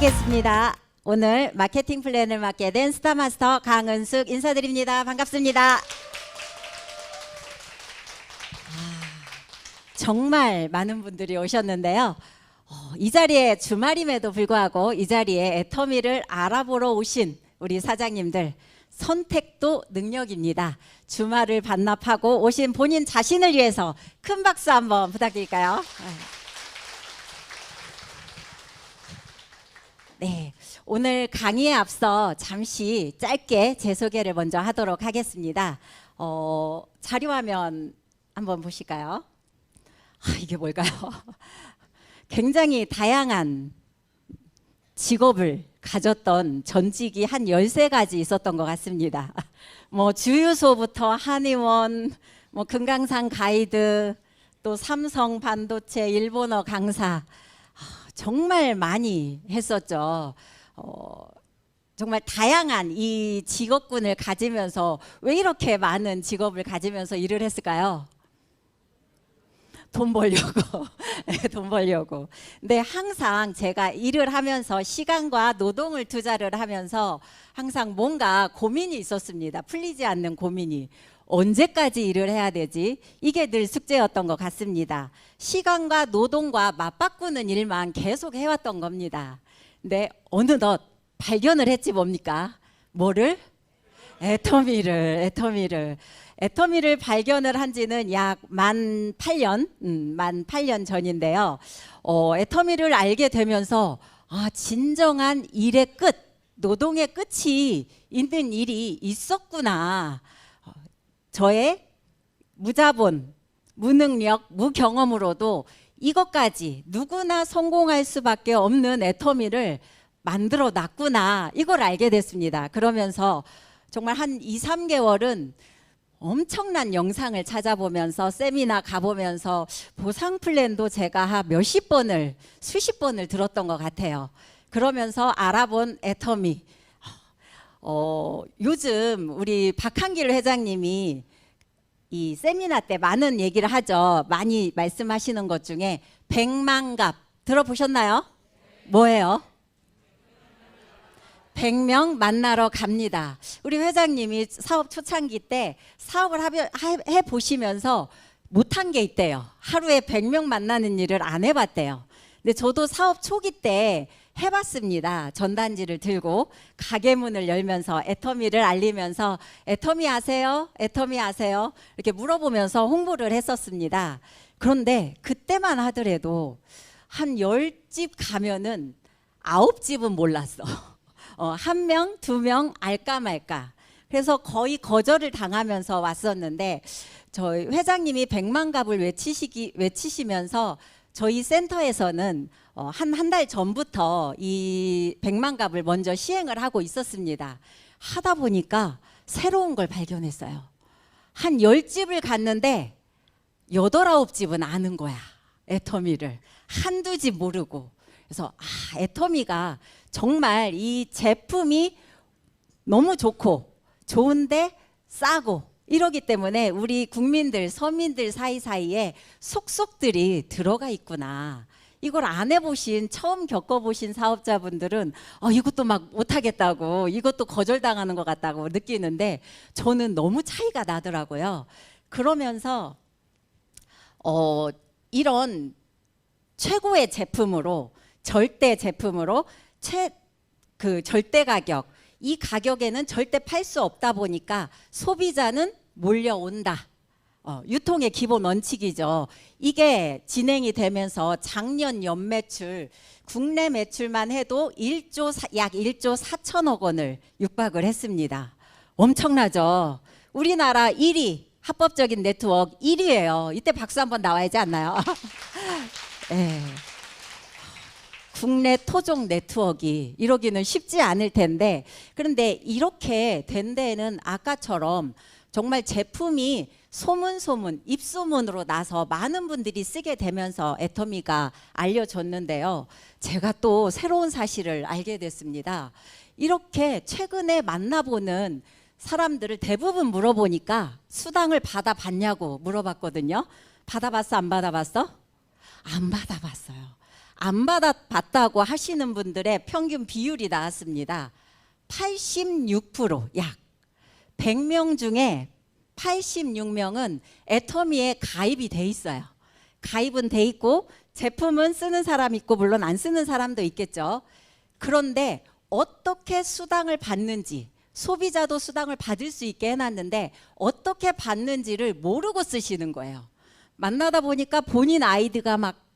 인사드리겠습니다. 오늘 마케팅 플랜을 맡게 된 스타마스터 강은숙 인사드립니다. 반갑습니다. 정말 많은 분들이 오셨는데요. 이 자리에 주말임에도 불구하고 이 자리에 애터미를 알아보러 오신 우리 사장님들, 선택도 능력입니다. 주말을 반납하고 오신 본인 자신을 위해서 큰 박수 한번 부탁드릴까요? 네, 오늘 강의에 앞서 잠시 짧게 제 소개를 먼저 하도록 하겠습니다. 자료화면 한번 보실까요? 이게 뭘까요? 굉장히 다양한 직업을 가졌던 전직이 한 13가지 있었던 것 같습니다. 뭐 주유소부터 한의원, 뭐 금강산 가이드, 또 삼성 반도체 일본어 강사, 정말 많이 했었죠. 정말 다양한 이 직업군을 가지면서 왜 이렇게 많은 직업을 가지면서 일을 했을까요? 돈 벌려고. 돈 벌려고. 근데 항상 제가 일을 하면서 시간과 노동을 투자를 하면서 항상 뭔가 고민이 있었습니다. 풀리지 않는 고민이. 언제까지 일을 해야 되지? 이게 늘 숙제였던 것 같습니다. 시간과 노동과 맞바꾸는 일만 계속 해왔던 겁니다. 근데 어느덧 발견을 했지 뭡니까? 뭐를? 애터미를 발견을 한 지는 약 만 8년 전인데요. 애터미를 알게 되면서 진정한 일의 끝, 노동의 끝이 있는 일이 있었구나. 저의 무자본, 무능력, 무경험으로도 이것까지 누구나 성공할 수밖에 없는 애터미를 만들어 놨구나. 이걸 알게 됐습니다. 그러면서 정말 한 2, 3개월은 엄청난 영상을 찾아보면서 세미나 가보면서 보상 플랜도 제가 한 수십 번을 들었던 것 같아요. 그러면서 알아본 애터미. 요즘 우리 박한길 회장님이 이 세미나 때 많은 얘기를 하죠. 많이 말씀하시는 것 중에 100만갑 들어보셨나요? 뭐예요? 100명 만나러 갑니다. 우리 회장님이 사업 초창기 때 사업을 해보시면서 못한 게 있대요. 하루에 100명 만나는 일을 안 해봤대요. 근데 저도 사업 초기 때 해봤습니다. 전단지를 들고 가게 문을 열면서 애터미를 알리면서 애터미 아세요? 애터미 아세요? 이렇게 물어보면서 홍보를 했었습니다. 그런데 그때만 하더라도 한 10집 가면은 9집은 몰랐어. 1명, 2명 알까 말까. 그래서 거의 거절을 당하면서 왔었는데 저희 회장님이 100만갑을 외치시면서 저희 센터에서는 한 달 전부터 이 100만갑을 먼저 시행을 하고 있었습니다. 하다 보니까 새로운 걸 발견했어요. 한 10집을 갔는데 8, 9집은 아는 거야. 애터미를. 한두 집 모르고. 그래서 애터미가 정말 이 제품이 너무 좋고 좋은데 싸고 이러기 때문에 우리 국민들, 서민들 사이사이에 속속들이 들어가 있구나. 이걸 안 해보신, 처음 겪어보신 사업자분들은 이것도 막 못하겠다고, 이것도 거절당하는 것 같다고 느끼는데 저는 너무 차이가 나더라고요. 그러면서 이런 최고의 제품으로, 절대 제품으로 절대 가격, 이 가격에는 절대 팔 수 없다 보니까 소비자는 몰려온다. 유통의 기본 원칙이죠. 이게 진행이 되면서 작년 연매출, 국내 매출만 해도 약 1조 4천억 원을 육박을 했습니다. 엄청나죠. 우리나라 1위, 합법적인 네트워크 1위예요. 이때 박수 한번 나와야지 않나요? 네. 국내 토종 네트워크 이러기는 쉽지 않을 텐데, 그런데 이렇게 된 데에는 아까처럼 정말 제품이 소문, 입소문으로 나서 많은 분들이 쓰게 되면서 애터미가 알려졌는데요. 제가 또 새로운 사실을 알게 됐습니다. 이렇게 최근에 만나보는 사람들을 대부분 물어보니까 수당을 받아봤냐고 물어봤거든요. 받아봤어, 안 받아봤어? 안 받아봤어요. 안 받아봤다고 하시는 분들의 평균 비율이 나왔습니다. 86%, 약 100명 중에 86명은 애터미에 가입이 돼 있어요. 가입은 돼 있고 제품은 쓰는 사람 있고 물론 안 쓰는 사람도 있겠죠. 그런데 어떻게 수당을 받는지, 소비자도 수당을 받을 수 있게 해놨는데 어떻게 받는지를 모르고 쓰시는 거예요. 만나다 보니까 본인 아이디가 막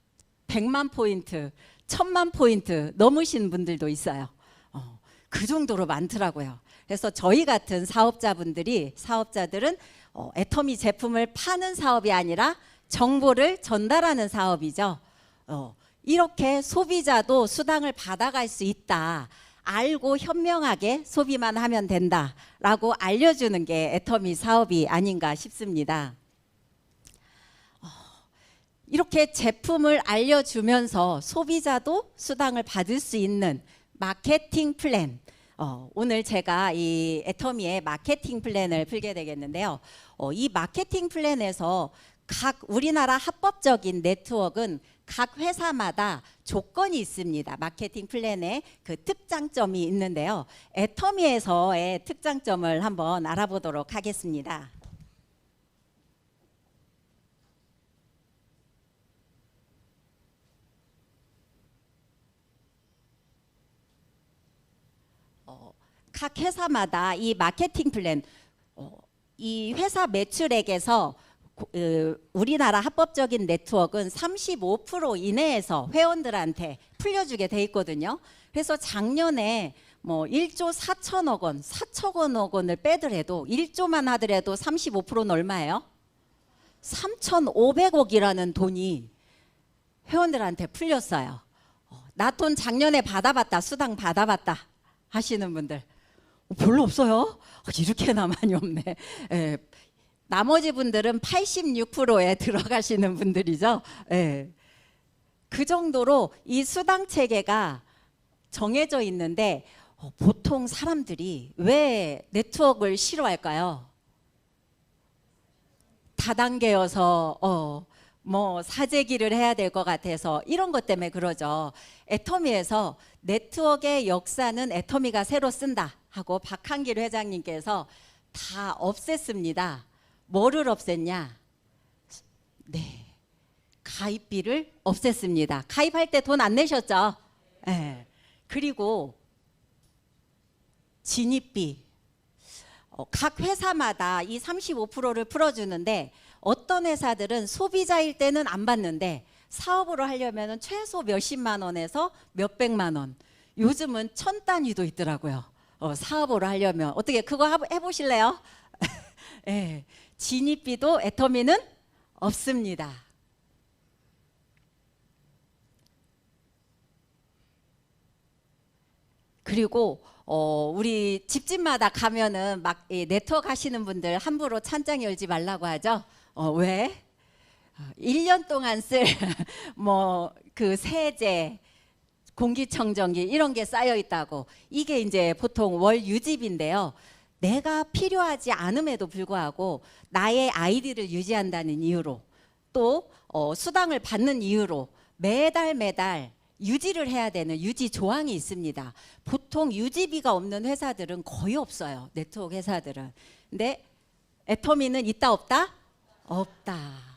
100만 포인트, 1000만 포인트 넘으신 분들도 있어요. 그 정도로 많더라고요. 그래서 저희 같은 사업자들은 애터미 제품을 파는 사업이 아니라 정보를 전달하는 사업이죠. 이렇게 소비자도 수당을 받아갈 수 있다. 알고 현명하게 소비만 하면 된다라고 알려주는 게 애터미 사업이 아닌가 싶습니다. 이렇게 제품을 알려주면서 소비자도 수당을 받을 수 있는 마케팅 플랜. 오늘 제가 이 애터미의 마케팅 플랜을 풀게 되겠는데요. 이 마케팅 플랜에서 각 우리나라 합법적인 네트워크는 각 회사마다 조건이 있습니다. 마케팅 플랜에 그 특장점이 있는데요. 애터미에서의 특장점을 한번 알아보도록 하겠습니다. 각 회사마다 이 마케팅 플랜, 이 회사 매출액에서 우리나라 합법적인 네트워크는 35% 이내에서 회원들한테 풀려주게 돼 있거든요. 그래서 작년에 뭐 1조 4천억 원, 4천억 원을 빼더라도 1조만 하더라도 35%는 얼마예요? 3,500억이라는 돈이 회원들한테 풀렸어요. 나 돈 작년에 받아봤다, 수당 받아봤다 하시는 분들 별로 없어요? 이렇게나 많이 없네. 예. 나머지 분들은 86%에 들어가시는 분들이죠. 예. 그 정도로 이 수당 체계가 정해져 있는데 보통 사람들이 왜 네트워크를 싫어할까요? 다단계여서 뭐 사재기를 해야 될 것 같아서 이런 것 때문에 그러죠. 애터미에서 네트워크의 역사는 애터미가 새로 쓴다 하고 박한길 회장님께서 다 없앴습니다. 뭐를 없앴냐? 네, 가입비를 없앴습니다. 가입할 때 돈 안 내셨죠? 네. 그리고 진입비, 각 회사마다 이 35%를 풀어주는데 어떤 회사들은 소비자일 때는 안 받는데 사업으로 하려면 최소 몇십만 원에서 몇백만 원, 요즘은 1000 단위도 있더라고요. 사업으로 하려면 어떻게 그거 해보실래요? 네. 진입비도 애터미는 없습니다. 그리고 우리 집집마다 가면은 막 네트워크 하시는 분들 함부로 찬장 열지 말라고 하죠. 왜? 1년 동안 쓸 뭐 그 세제, 공기청정기 이런 게 쌓여 있다고. 이게 이제 보통 월 유지비인데요. 내가 필요하지 않음에도 불구하고 나의 아이디를 유지한다는 이유로 또 수당을 받는 이유로 매달 유지를 해야 되는 유지 조항이 있습니다. 보통 유지비가 없는 회사들은 거의 없어요. 네트워크 회사들은. 근데 애터미는 있다 없다? 없다.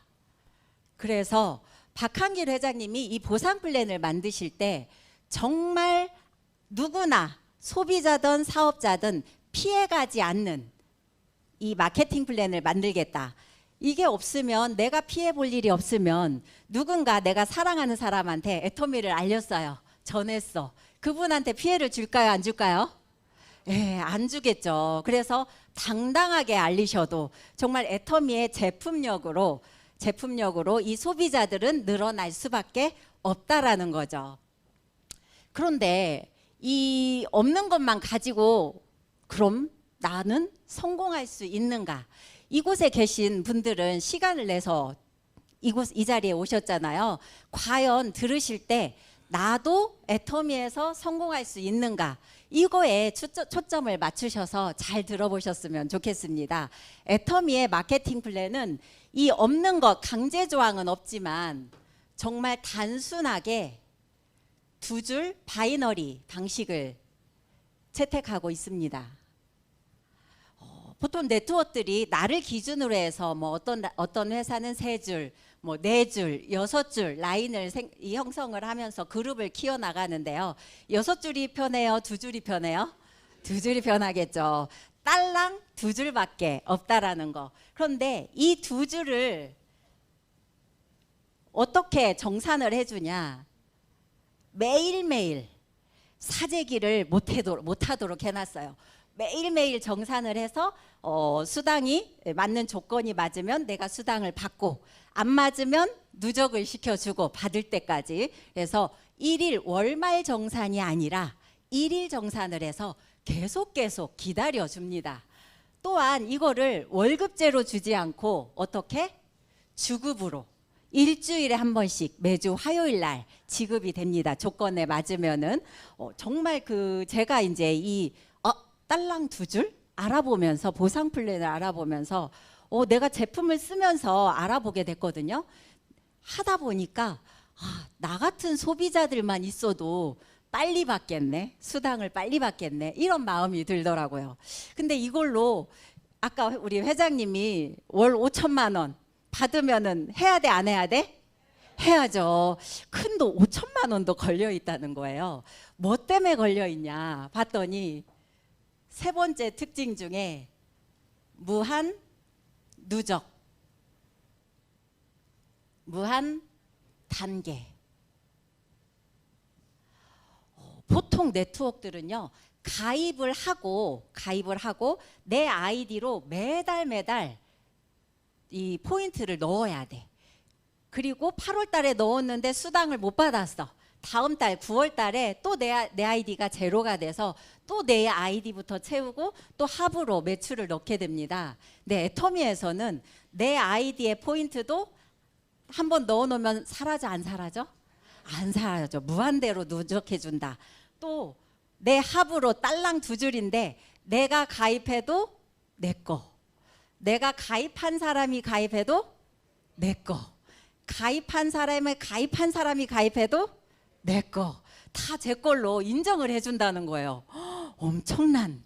그래서 박한길 회장님이 이 보상 플랜을 만드실 때 정말 누구나 소비자든 사업자든 피해가지 않는 이 마케팅 플랜을 만들겠다. 이게 없으면 내가 피해 볼 일이 없으면 누군가 내가 사랑하는 사람한테 애터미를 알렸어요. 전했어. 그분한테 피해를 줄까요? 안 줄까요? 예, 안 주겠죠. 그래서 당당하게 알리셔도 정말 애터미의 제품력으로 이 소비자들은 늘어날 수밖에 없다라는 거죠. 그런데 이 없는 것만 가지고 그럼 나는 성공할 수 있는가? 이곳에 계신 분들은 시간을 내서 이 자리에 오셨잖아요. 과연 들으실 때 나도 애터미에서 성공할 수 있는가? 이거에 초점을 맞추셔서 잘 들어보셨으면 좋겠습니다. 애터미의 마케팅 플랜은 이 없는 것, 강제 조항은 없지만 정말 단순하게 두 줄 바이너리 방식을 채택하고 있습니다. 보통 네트워크들이 나를 기준으로 해서 뭐 어떤 회사는 세 줄, 뭐 네 줄, 여섯 줄 라인을 형성을 하면서 그룹을 키워 나가는데요. 여섯 줄이 편해요? 두 줄이 편해요? 두 줄이 편하겠죠. 딸랑 두 줄밖에 없다라는 거. 그런데 이 두 줄을 어떻게 정산을 해주냐? 매일매일 사재기를 못하도록 해놨어요. 매일매일 정산을 해서 수당이 맞는 조건이 맞으면 내가 수당을 받고 안 맞으면 누적을 시켜주고 받을 때까지. 그래서 일일 월말 정산이 아니라 일일 정산을 해서 계속 기다려줍니다. 또한 이거를 월급제로 주지 않고 어떻게? 주급으로 일주일에 한 번씩 매주 화요일 날 지급이 됩니다. 조건에 맞으면은 정말 제가 이제 이 딸랑 두 줄 알아보면서 보상 플랜을 알아보면서 내가 제품을 쓰면서 알아보게 됐거든요. 하다 보니까 나 같은 소비자들만 있어도 빨리 받겠네, 수당을 빨리 받겠네, 이런 마음이 들더라고요. 근데 이걸로 아까 우리 회장님이 월 5천만 원 받으면은 해야 돼, 안 해야 돼? 해야죠. 큰 돈 5천만 원도 걸려 있다는 거예요. 뭐 때문에 걸려 있냐 봤더니 세 번째 특징 중에 무한 누적, 무한 단계. 보통 네트워크들은요, 가입을 하고 내 아이디로 매달 이 포인트를 넣어야 돼. 그리고 8월 달에 넣었는데 수당을 못 받았어. 다음 달 9월 달에 또 내 아이디가 제로가 돼서 또 내 아이디부터 채우고 또 합으로 매출을 넣게 됩니다. 근데 애터미에서는 내 아이디의 포인트도 한번 넣어놓으면 사라져, 안 사라져? 안 사라져. 무한대로 누적해 준다. 또 내 합으로 딸랑 두 줄인데 내가 가입해도 내 거, 내가 가입한 사람이 가입해도 내 거, 가입한 사람이 가입해도 내 거, 다 제 걸로 인정을 해준다는 거예요. 엄청난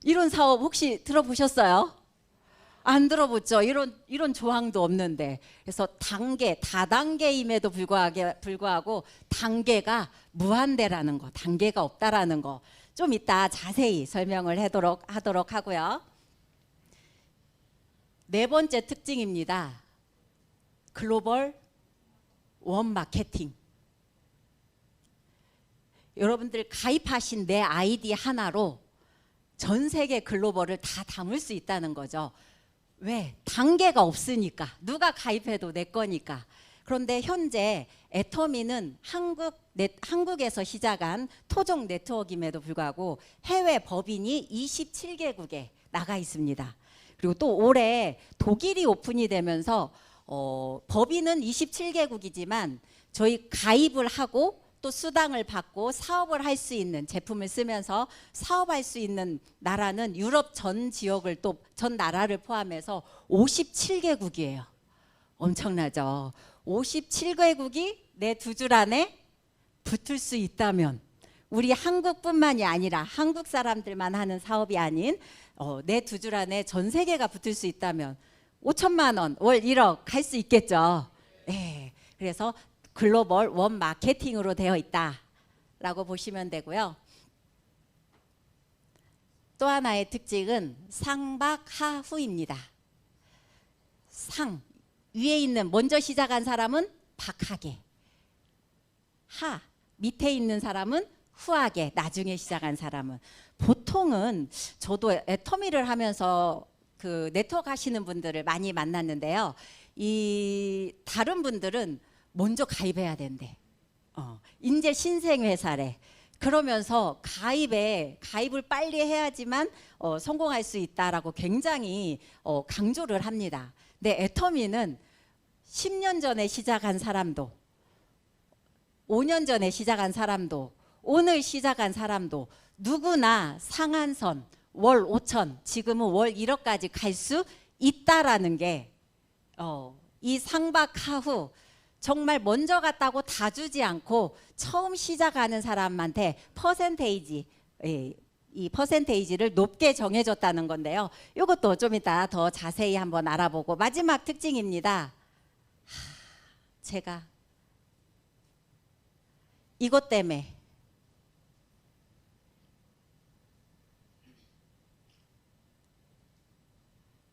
이런 사업 혹시 들어보셨어요? 안 들어봤죠. 이런 조항도 없는데. 그래서 다단계임에도 불구하고 단계가 무한대라는 거, 단계가 없다라는 거 좀 이따 자세히 설명을 하도록 하고요. 네 번째 특징입니다. 글로벌 원 마케팅. 여러분들 가입하신 내 아이디 하나로 전 세계 글로벌을 다 담을 수 있다는 거죠. 왜? 단계가 없으니까. 누가 가입해도 내 거니까. 그런데 현재 애터미는 한국에서 시작한 토종 네트워크임에도 불구하고 해외 법인이 27개국에 나가 있습니다. 그리고 또 올해 독일이 오픈이 되면서 법인은 27개국이지만 저희 가입을 하고 또 수당을 받고 사업을 할 수 있는, 제품을 쓰면서 사업할 수 있는 나라는 유럽 전 지역을 또 전 나라를 포함해서 57개국이에요. 엄청나죠. 57개국이 내 두 줄 안에 붙을 수 있다면, 우리 한국뿐만이 아니라 한국 사람들만 하는 사업이 아닌 내 두 줄 안에 전 세계가 붙을 수 있다면 5천만 원, 월 1억 할 수 있겠죠. 네. 그래서 글로벌 원 마케팅으로 되어 있다라고 보시면 되고요. 또 하나의 특징은 상박하후입니다. 상 위에 있는 먼저 시작한 사람은 박하게, 하 밑에 있는 사람은 후하게, 나중에 시작한 사람은. 보통은 저도 애터미를 하면서 그 네트워크 하시는 분들을 많이 만났는데요. 이 다른 분들은 먼저 가입해야 된대. 인제 신생 회사래. 그러면서 가입을 빨리 해야지만 성공할 수 있다라고 굉장히 강조를 합니다. 근데 애터미는 10년 전에 시작한 사람도, 5년 전에 시작한 사람도, 오늘 시작한 사람도 누구나 상한선 월 5천, 지금은 월 1억까지 갈 수 있다라는 게 이 상박하후 정말 먼저 갔다고 다 주지 않고 처음 시작하는 사람한테 퍼센테이지, 이 퍼센테이지를 높게 정해줬다는 건데요. 이것도 좀 이따 더 자세히 한번 알아보고, 마지막 특징입니다. 제가 이것 때문에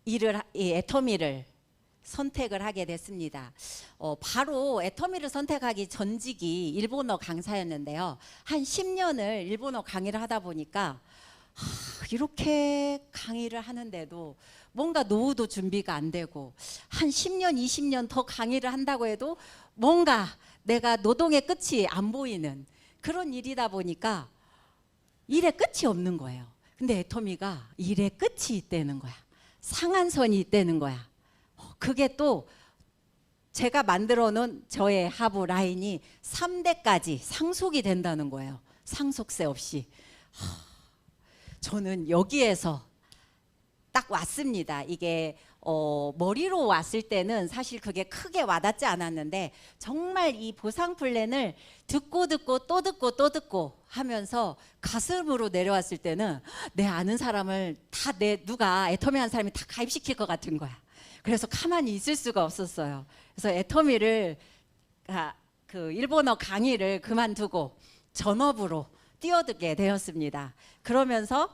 이 애터미를 선택을 하게 됐습니다. 바로 애터미를 선택하기 전직이 일본어 강사였는데요. 한 10년을 일본어 강의를 하다 보니까 이렇게 강의를 하는데도 뭔가 노후도 준비가 안 되고, 한 10년, 20년 더 강의를 한다고 해도 뭔가 내가 노동의 끝이 안 보이는 그런 일이다 보니까 일의 끝이 없는 거예요. 근데 애터미가 일의 끝이 있다는 거야. 상한선이 있다는 거야. 그게 또 제가 만들어 놓은 저의 하부 라인이 3대까지 상속이 된다는 거예요. 상속세 없이. 저는 여기에서 딱 왔습니다. 이게 머리로 왔을 때는 사실 그게 크게 와닿지 않았는데, 정말 이 보상 플랜을 듣고 또 듣고 하면서 가슴으로 내려왔을 때는 내 아는 사람을 다 누가 애터미 한 사람이 다 가입시킬 것 같은 거야. 그래서 가만히 있을 수가 없었어요. 그래서 애터미를 그 일본어 강의를 그만두고 전업으로 뛰어들게 되었습니다. 그러면서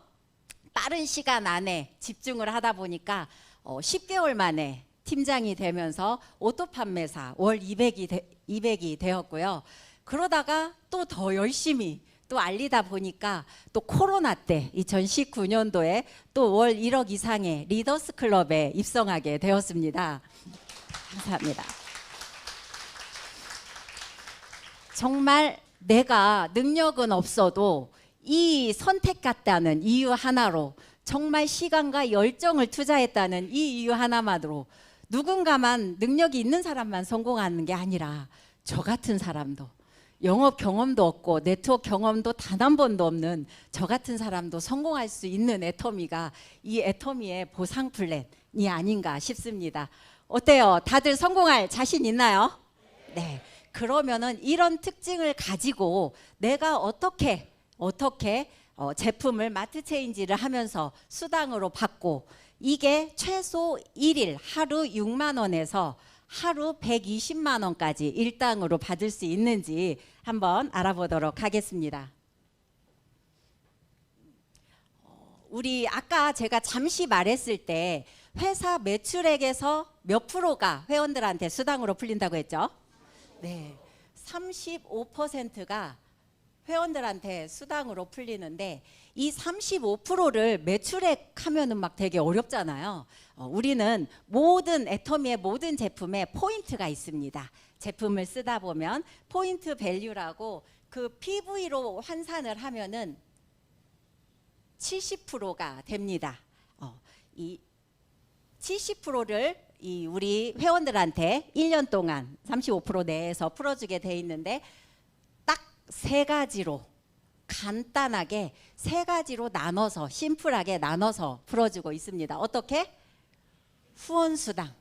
빠른 시간 안에 집중을 하다 보니까 10개월 만에 팀장이 되면서 오토 판매사 월 200이 되었고요. 그러다가 또 더 열심히 또 알리다 보니까 또 코로나 때 2019년도에 또 월 1억 이상의 리더스 클럽에 입성하게 되었습니다. 감사합니다. 정말 내가 능력은 없어도 이 선택했다는 이유 하나로, 정말 시간과 열정을 투자했다는 이 이유 하나만으로 누군가만 능력이 있는 사람만 성공하는 게 아니라 저 같은 사람도, 영업 경험도 없고 네트워크 경험도 단 한 번도 없는 저 같은 사람도 성공할 수 있는 애터미가 이 애터미의 보상 플랜이 아닌가 싶습니다. 어때요? 다들 성공할 자신 있나요? 네. 그러면은 이런 특징을 가지고 내가 어떻게 제품을 마트 체인지를 하면서 수당으로 받고, 이게 최소 1일 하루 6만 원에서 하루 120만 원까지 일당으로 받을 수 있는지 한번 알아보도록 하겠습니다. 우리 아까 제가 잠시 말했을 때 회사 매출액에서 몇 프로가 회원들한테 수당으로 풀린다고 했죠? 네, 35%가 회원들한테 수당으로 풀리는데, 이 35%를 매출액 하면은 막 되게 어렵잖아요. 우리는 모든 애터미의 모든 제품에 포인트가 있습니다. 제품을 쓰다 보면 포인트 밸류라고 그 PV로 환산을 하면은 70%가 됩니다. 이 70%를 우리 회원들한테 1년 동안 35% 내에서 풀어주게 돼 있는데, 딱 세 가지로 간단하게 세 가지로 나눠서 심플하게 나눠서 풀어주고 있습니다. 어떻게? 후원수당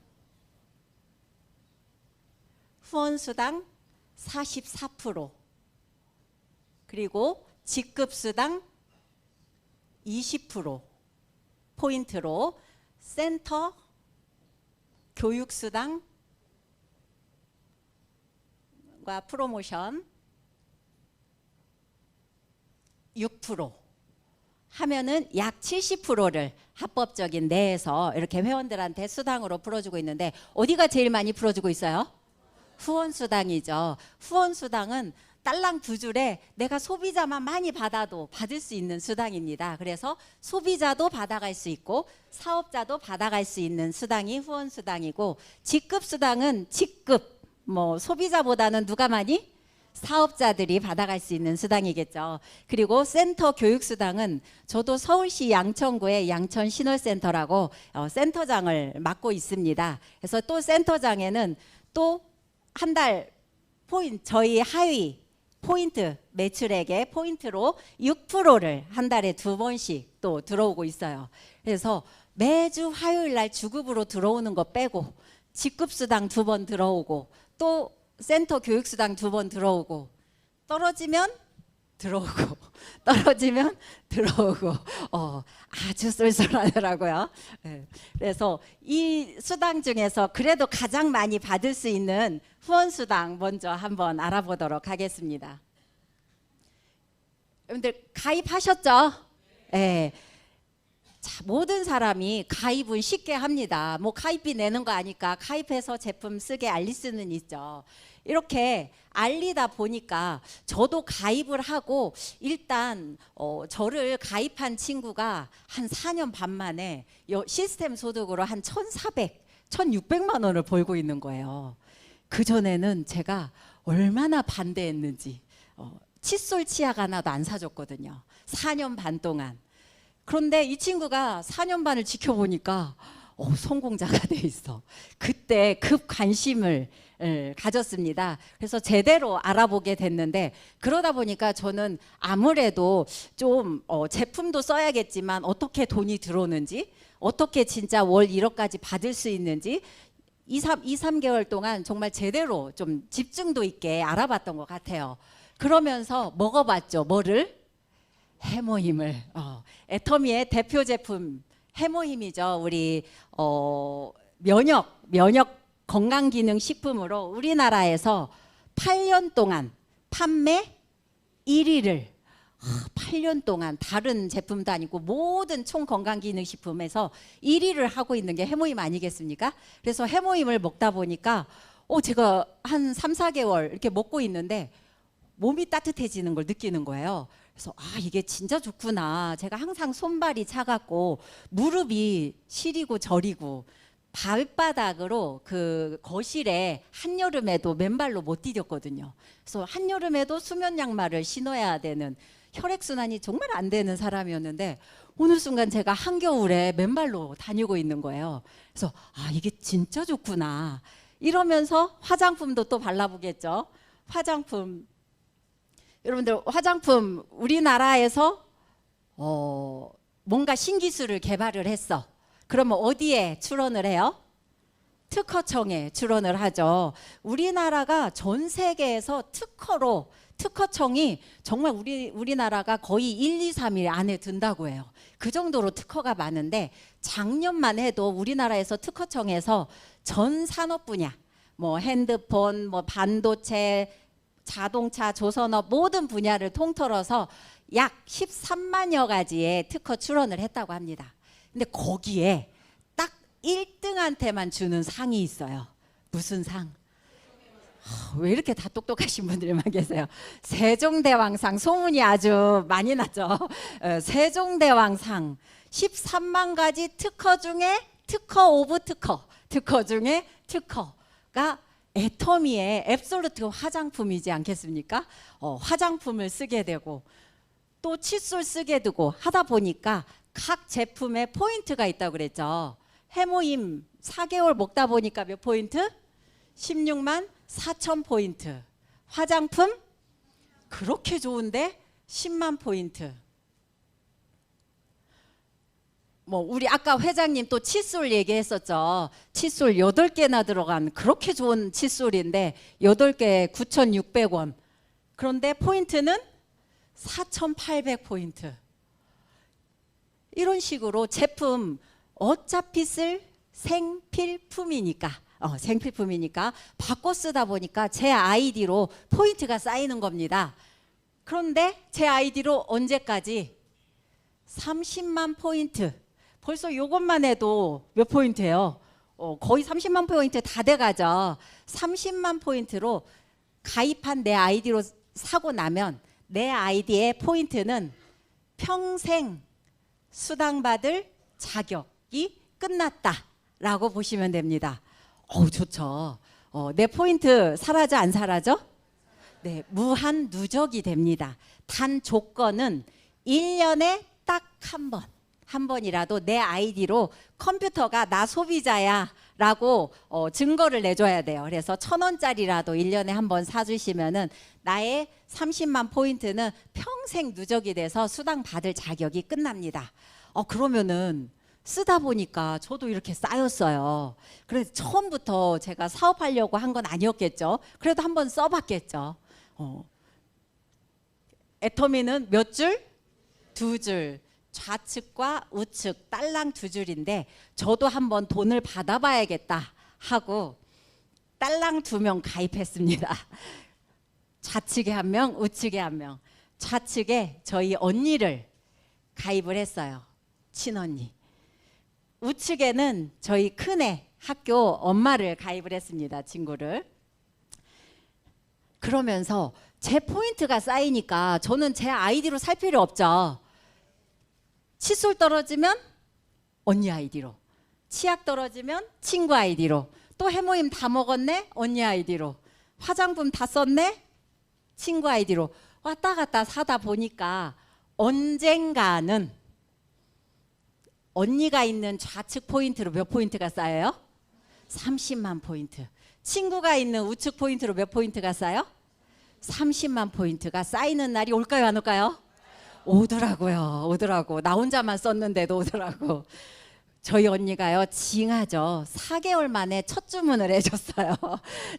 44%, 그리고 직급수당 20% 포인트로, 센터 교육수당과 프로모션 6% 하면은 약 70%를 합법적인 내에서 이렇게 회원들한테 수당으로 풀어주고 있는데, 어디가 제일 많이 풀어주고 있어요? 후원수당이죠. 후원수당은 딸랑 두 줄에 내가 소비자만 많이 받아도 받을 수 있는 수당입니다. 그래서 소비자도 받아갈 수 있고 사업자도 받아갈 수 있는 수당이 후원수당이고, 직급수당은 소비자보다는 누가 많이? 사업자들이 받아갈 수 있는 수당이겠죠. 그리고 센터 교육수당은 저도 서울시 양천구의 양천신월센터라고 센터장을 맡고 있습니다. 그래서 또 센터장에는 또 한 달 포인트, 저희 하위 포인트 매출액의 포인트로 6%를 한 달에 2번씩 또 들어오고 있어요. 그래서 매주 화요일 날 주급으로 들어오는 거 빼고 직급수당 2번 들어오고, 또 센터 교육수당 2번 들어오고 떨어지면 들어오고 떨어지면 들어오고 아주 쏠쏠하더라고요. 네. 그래서 이 수당 중에서 그래도 가장 많이 받을 수 있는 후원수당 먼저 한번 알아보도록 하겠습니다. 여러분들 가입하셨죠? 네. 자, 모든 사람이 가입은 쉽게 합니다. 뭐 가입비 내는 거 아니까 가입해서 제품 쓰게 알릴 수는 있죠. 이렇게 알리다 보니까 저도 가입을 하고 일단 저를 가입한 친구가 한 4년 반 만에 시스템 소득으로 한 1,400, 1,600만 원을 벌고 있는 거예요. 그전에는 제가 얼마나 반대했는지 칫솔 치약 하나도 안 사줬거든요. 4년 반 동안. 그런데 이 친구가 4년 반을 지켜보니까 성공자가 돼 있어. 그때 급 관심을 가졌습니다. 그래서 제대로 알아보게 됐는데 그러다 보니까 저는 아무래도 좀 제품도 써야겠지만 어떻게 돈이 들어오는지 어떻게 진짜 월 1억까지 받을 수 있는지 2, 3개월 동안 정말 제대로 좀 집중도 있게 알아봤던 것 같아요. 그러면서 먹어봤죠. 뭐를? 해모힘을. 애터미의 대표 제품 해모힘이죠. 우리 면역 건강기능식품으로 우리나라에서 8년 동안 판매 1위를 8년 동안 다른 제품도 아니고 모든 총건강기능식품에서 1위를 하고 있는 게 해모힘 아니겠습니까? 그래서 해모힘을 먹다 보니까 제가 한 3, 4개월 이렇게 먹고 있는데 몸이 따뜻해지는 걸 느끼는 거예요. 그래서 이게 진짜 좋구나. 제가 항상 손발이 차갑고 무릎이 시리고 저리고 발바닥으로 그 거실에 한여름에도 맨발로 못 디뎠거든요. 그래서 한여름에도 수면 양말을 신어야 되는 혈액순환이 정말 안 되는 사람이었는데 어느 순간 제가 한겨울에 맨발로 다니고 있는 거예요. 그래서 이게 진짜 좋구나. 이러면서 화장품도 또 발라보겠죠. 화장품. 여러분들 화장품 우리나라에서 뭔가 신기술을 개발을 했어. 그러면 어디에 출원을 해요? 특허청에 출원을 하죠. 우리나라가 전 세계에서 특허청이 정말 우리나라가 거의 1, 2, 3일 안에 든다고 해요. 그 정도로 특허가 많은데 작년만 해도 우리나라에서 특허청에서 전 산업 분야 뭐 핸드폰, 뭐 반도체, 자동차, 조선업 모든 분야를 통틀어서 약 13만여 가지의 특허 출원을 했다고 합니다. 근데 거기에 딱 1등한테만 주는 상이 있어요. 무슨 상? 왜 이렇게 다 똑똑하신 분들만 계세요? 세종대왕상 소문이 아주 많이 났죠. 세종대왕상 13만 가지 특허 중에 특허 오브 특허 중에 특허가 애터미의 앱솔루트 화장품이지 않겠습니까? 화장품을 쓰게 되고 또 칫솔 쓰게 되고 하다 보니까 각 제품에 포인트가 있다고 그랬죠. 해모임 4개월 먹다 보니까 몇 포인트? 16만 4천 포인트. 화장품 그렇게 좋은데 10만 포인트. 뭐 우리 아까 회장님 또 칫솔 얘기했었죠. 칫솔 8개나 들어간 그렇게 좋은 칫솔인데 8개 9,600원. 그런데 포인트는 4,800 포인트. 이런 식으로 제품 어차피 쓸 생필품이니까 바꿔 쓰다 보니까 제 아이디로 포인트가 쌓이는 겁니다. 그런데 제 아이디로 언제까지? 30만 포인트. 벌써 이것만 해도 몇 포인트예요? 거의 30만 포인트 다 돼가죠. 30만 포인트로 가입한 내 아이디로 사고 나면 내 아이디의 포인트는 평생 수당받을 자격이 끝났다라고 보시면 됩니다. 좋죠. 내 포인트 사라져 안 사라져? 네, 무한 누적이 됩니다. 단 조건은 1년에 딱 한 번이라도 내 아이디로 컴퓨터가 나 소비자야 라고 증거를 내줘야 돼요. 그래서 1,000원짜리라도 1년에 한 번 사주시면은 나의 30만 포인트는 평생 누적이 돼서 수당 받을 자격이 끝납니다. 그러면은 쓰다 보니까 저도 이렇게 쌓였어요. 그래서 처음부터 제가 사업하려고 한 건 아니었겠죠. 그래도 한번 써봤겠죠. 애터미는 몇 줄? 2줄. 좌측과 우측 딸랑 2줄인데 저도 한번 돈을 받아봐야겠다 하고 딸랑 2명 가입했습니다. 좌측에 1명, 우측에 1명. 좌측에 저희 언니를 가입을 했어요. 친언니. 우측에는 저희 큰애 학교 엄마를 가입을 했습니다. 친구를. 그러면서 제 포인트가 쌓이니까 저는 제 아이디로 살 필요 없죠. 칫솔 떨어지면 언니 아이디로, 치약 떨어지면 친구 아이디로, 또 해모임 다 먹었네? 언니 아이디로, 화장품 다 썼네? 친구 아이디로 왔다 갔다 사다 보니까 언젠가는 언니가 있는 좌측 포인트로 몇 포인트가 쌓여요? 30만 포인트. 친구가 있는 우측 포인트로 몇 포인트가 쌓여? 30만 포인트가 쌓이는 날이 올까요, 안 올까요? 오더라고요. 오더라고. 나 혼자만 썼는데도 오더라고. 저희 언니가요, 징하죠. 4개월 만에 첫 주문을 해줬어요.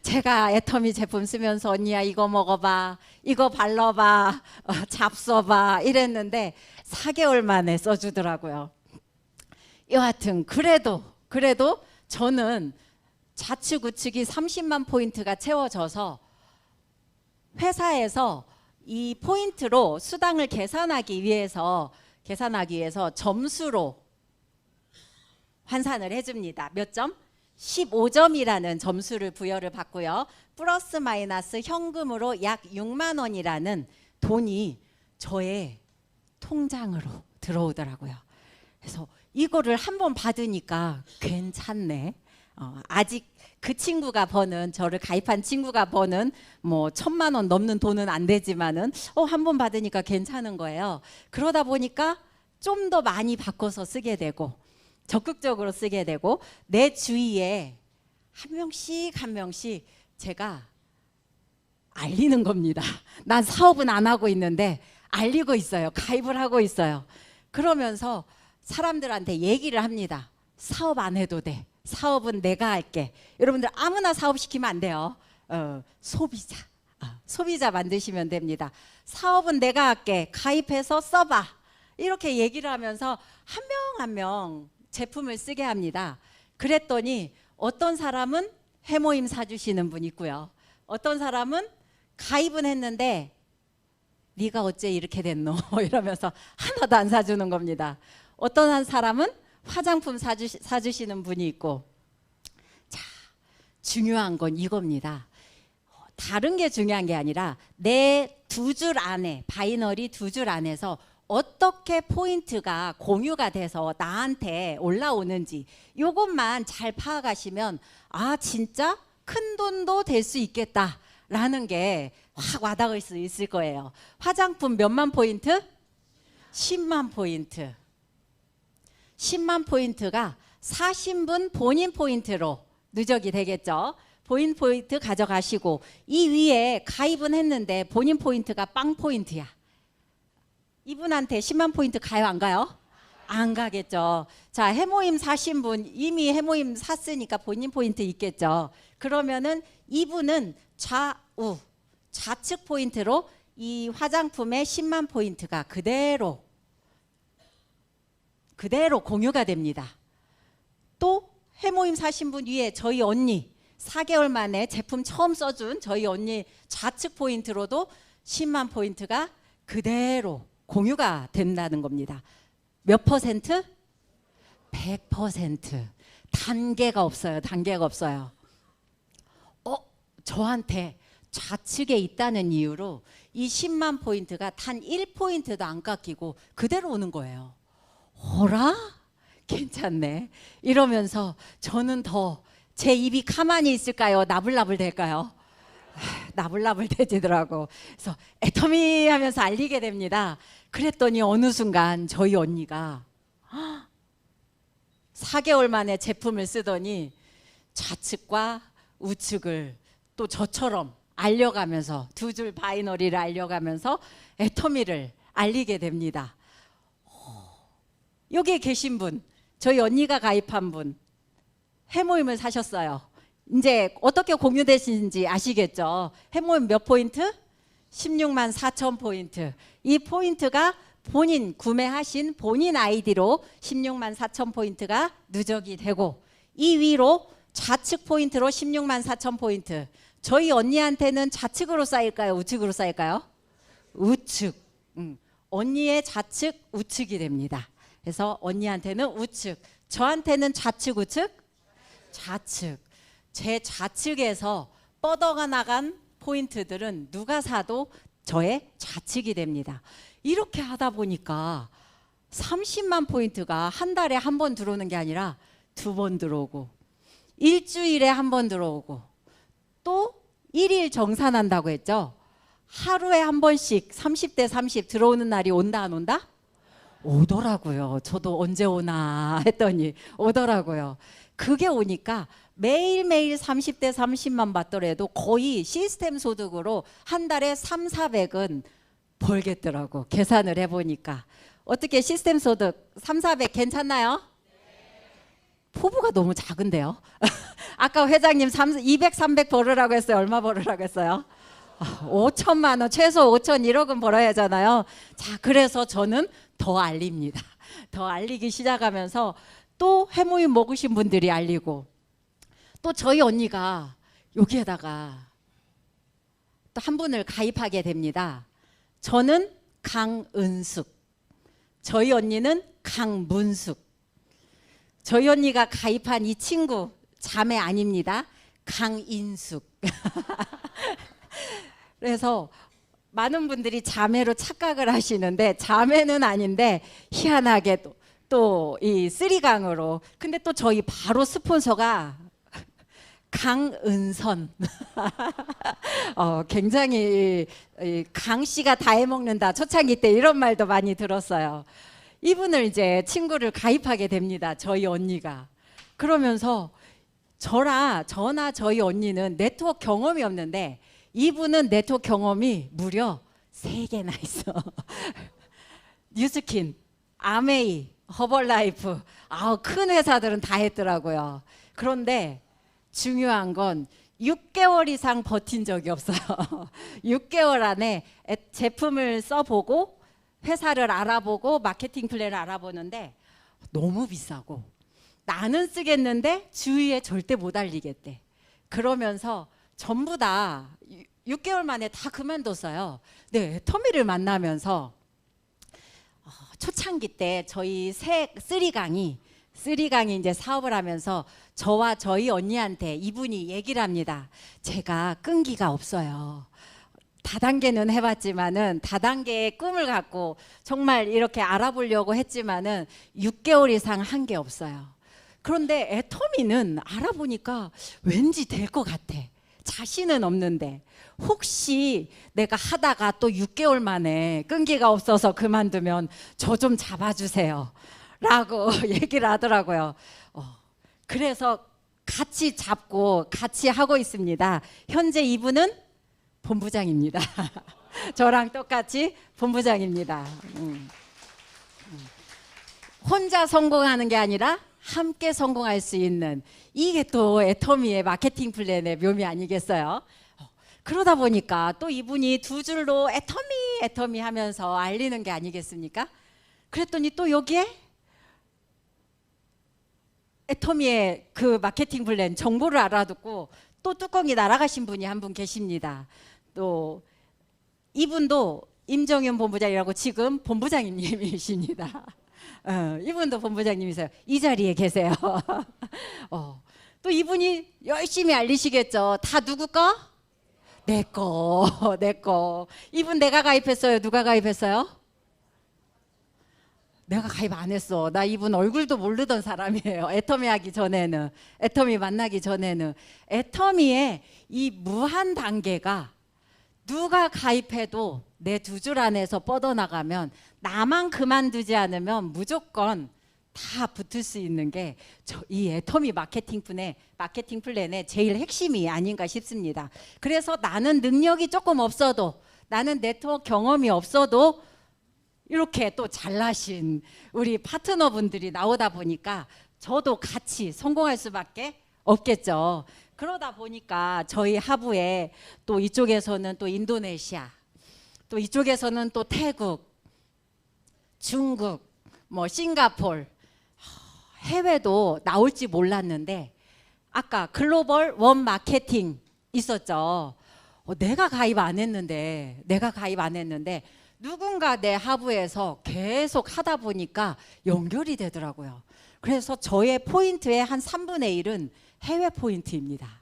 제가 애터미 제품 쓰면서 언니야 이거 먹어봐, 이거 발라봐, 잡숴봐 이랬는데 4개월 만에 써주더라고요. 여하튼 그래도 저는 좌측 우측이 30만 포인트가 채워져서 회사에서 이 포인트로 수당을 계산하기 위해서 점수로 환산을 해줍니다. 몇 점? 15점이라는 점수를 부여를 받고요. 플러스 마이너스 현금으로 약 6만 원이라는 돈이 저의 통장으로 들어오더라고요. 그래서 이거를 한번 받으니까 괜찮네. 아직 그 친구가 버는, 저를 가입한 친구가 버는 뭐 1,000만 원 넘는 돈은 안 되지만은 한 번 받으니까 괜찮은 거예요. 그러다 보니까 좀 더 많이 바꿔서 쓰게 되고 적극적으로 쓰게 되고 내 주위에 한 명씩 제가 알리는 겁니다. 난 사업은 안 하고 있는데 알리고 있어요. 가입을 하고 있어요. 그러면서 사람들한테 얘기를 합니다. 사업 안 해도 돼. 사업은 내가 할게. 여러분들 아무나 사업 시키면 안 돼요. 소비자 만드시면 됩니다. 사업은 내가 할게. 가입해서 써봐. 이렇게 얘기를 하면서 한 명 한 명 제품을 쓰게 합니다. 그랬더니 어떤 사람은 해모임 사주시는 분 있고요. 어떤 사람은 가입은 했는데 네가 어째 이렇게 됐노? 이러면서 하나도 안 사주는 겁니다. 어떤 한 사람은 화장품 사주시는 분이 있고. 자, 중요한 건 이겁니다. 다른 게 중요한 게 아니라 내 2줄 안에, 바이너리 2줄 안에서 어떻게 포인트가 공유가 돼서 나한테 올라오는지 이것만 잘 파악하시면 진짜 큰 돈도 될 수 있겠다라는 게 확 와닿을 수 있을 거예요. 화장품 몇만 포인트? 10만 포인트. 10만 포인트가 사신 분 본인 포인트로 누적이 되겠죠. 본인 포인트 가져가시고 이 위에 가입은 했는데 본인 포인트가 빵 포인트야. 이분한테 10만 포인트 가요, 안 가요? 안 가겠죠. 자, 해모임 사신 분 이미 해모임 샀으니까 본인 포인트 있겠죠. 그러면은 이분은 좌측 포인트로 이 화장품의 10만 포인트가 그대로 공유가 됩니다. 또 해모임 사신 분 위에 저희 언니 4개월 만에 제품 처음 써준 저희 언니 좌측 포인트로도 10만 포인트가 그대로 공유가 된다는 겁니다. 몇 퍼센트? 100%. 단계가 없어요. 단계가 없어요. 저한테 좌측에 있다는 이유로 이 10만 포인트가 단 1포인트도 안 깎이고 그대로 오는 거예요. 어라? 괜찮네. 이러면서 저는 더 제 입이 가만히 있을까요? 나불나불 될까요? 나불나불 되지더라고. 그래서 애터미 하면서 알리게 됩니다. 그랬더니 어느 순간 저희 언니가 4개월 만에 제품을 쓰더니 좌측과 우측을 또 저처럼 알려가면서 2줄 바이너리를 알려가면서 애터미를 알리게 됩니다. 여기에 계신 분 저희 언니가 가입한 분 해모임을 사셨어요. 이제 어떻게 공유되시는지 아시겠죠? 해모임 몇 포인트? 16만 4천 포인트. 이 포인트가 본인 구매하신 본인 아이디로 16만 4천 포인트가 누적이 되고, 이 위로 좌측 포인트로 16만 4천 포인트. 저희 언니한테는 좌측으로 쌓일까요? 우측으로 쌓일까요? 우측. 언니의 좌측, 우측이 됩니다. 그래서 언니한테는 우측, 저한테는 좌측, 우측? 좌측. 제 좌측에서 뻗어가 나간 포인트들은 누가 사도 저의 좌측이 됩니다. 이렇게 하다 보니까 30만 포인트가 한 달에 한 번 들어오는 게 아니라 2번 들어오고, 일주일에 한 번 들어오고, 또 1일 정산한다고 했죠. 하루에 한 번씩 30대 30 들어오는 날이 온다 안 온다? 오더라고요. 저도 언제 오나 했더니 오더라고요. 그게 오니까 매일매일 30대 30만 받더라도 거의 시스템 소득으로 한 달에 3, 400은 벌겠더라고. 계산을 해보니까. 어떻게 시스템 소득 3, 400 괜찮나요? 포부가 너무 작은데요. 아까 회장님 200, 300 벌으라고 했어요. 얼마 벌으라고 했어요? 5천만 원, 최소 5천 1억은 벌어야 하잖아요. 자, 그래서 저는 더 알립니다. 더 알리기 시작하면서 또 해모임 먹으신 분들이 알리고, 또 저희 언니가 여기에다가 또 한 분을 가입하게 됩니다. 저는 강은숙, 저희 언니는 강문숙. 저희 언니가 가입한 이 친구 자매 아닙니다. 강인숙. 그래서 많은 분들이 자매로 착각을 하시는데 자매는 아닌데, 희한하게 또 이 쓰리강으로. 근데 또 저희 바로 스폰서가 강은선. 굉장히 강 씨가 다 해먹는다. 초창기 때 이런 말도 많이 들었어요. 이분을 이제 친구를 가입하게 됩니다. 저희 언니가. 그러면서 저나 저희 언니는 네트워크 경험이 없는데, 이분은 네트워크 경험이 무려 3개나 있어. 뉴스킨, 아메이, 허벌라이프. 큰 회사들은 다 했더라고요. 그런데 중요한 건 6개월 이상 버틴 적이 없어요. 6개월 안에 제품을 써보고 회사를 알아보고 마케팅 플랜을 알아보는데 너무 비싸고, 나는 쓰겠는데 주위에 절대 못 알리겠대. 그러면서 전부 다 6개월 만에 다 그만뒀어요. 네, 터미를 만나면서 초창기 때 저희 쓰리강이 이제 사업을 하면서 저와 저희 언니한테 이분이 얘기를 합니다. 제가 끈기가 없어요. 다단계는 해봤지만은, 다단계의 꿈을 갖고 정말 이렇게 알아보려고 했지만은 6개월 이상 한 게 없어요. 그런데 애터미는 알아보니까 왠지 될 것 같아. 자신은 없는데 혹시 내가 하다가 또 6개월 만에 끈기가 없어서 그만두면 저 좀 잡아주세요 라고 얘기를 하더라고요. 그래서 같이 잡고 같이 하고 있습니다. 현재 이분은 본부장입니다. 저랑 똑같이 본부장입니다. 혼자 성공하는 게 아니라 함께 성공할 수 있는, 이게 또 애터미의 마케팅 플랜의 묘미 아니겠어요? 그러다 보니까 또 이분이 두 줄로 애터미 하면서 알리는 게 아니겠습니까? 그랬더니 또 여기에 애터미의 그 마케팅 플랜 정보를 알아듣고 또 뚜껑이 날아가신 분이 한 분 계십니다. 또 이분도 임정윤 본부장이라고 지금 본부장님이십니다. 이분도 본부장님이세요. 이 자리에 계세요. 또 이분이 열심히 알리시겠죠. 다 누구 거? 내 거, 내 거. 이분 내가 가입했어요? 누가 가입했어요? 내가 가입 안 했어. 나 이분 얼굴도 모르던 사람이에요. 애터미 하기 전에는, 애터미 만나기 전에는. 애터미의 이 무한 단계가 누가 가입해도 내 두 줄 안에서 뻗어나가면, 나만 그만두지 않으면 무조건 다 붙을 수 있는 게 이 애터미 마케팅 플랜의 제일 핵심이 아닌가 싶습니다. 그래서 나는 능력이 조금 없어도, 나는 네트워크 경험이 없어도 이렇게 또 잘나신 우리 파트너분들이 나오다 보니까 저도 같이 성공할 수밖에 없겠죠. 그러다 보니까 저희 하부에 또 이쪽에서는 또 인도네시아, 또 이쪽에서는 또 태국, 중국, 뭐 싱가폴, 해외도 나올지 몰랐는데 아까 글로벌 원 마케팅 있었죠. 내가 가입 안 했는데 누군가 내 하부에서 계속 하다 보니까 연결이 되더라고요. 그래서 저의 포인트의 한 3분의 1은 해외 포인트입니다.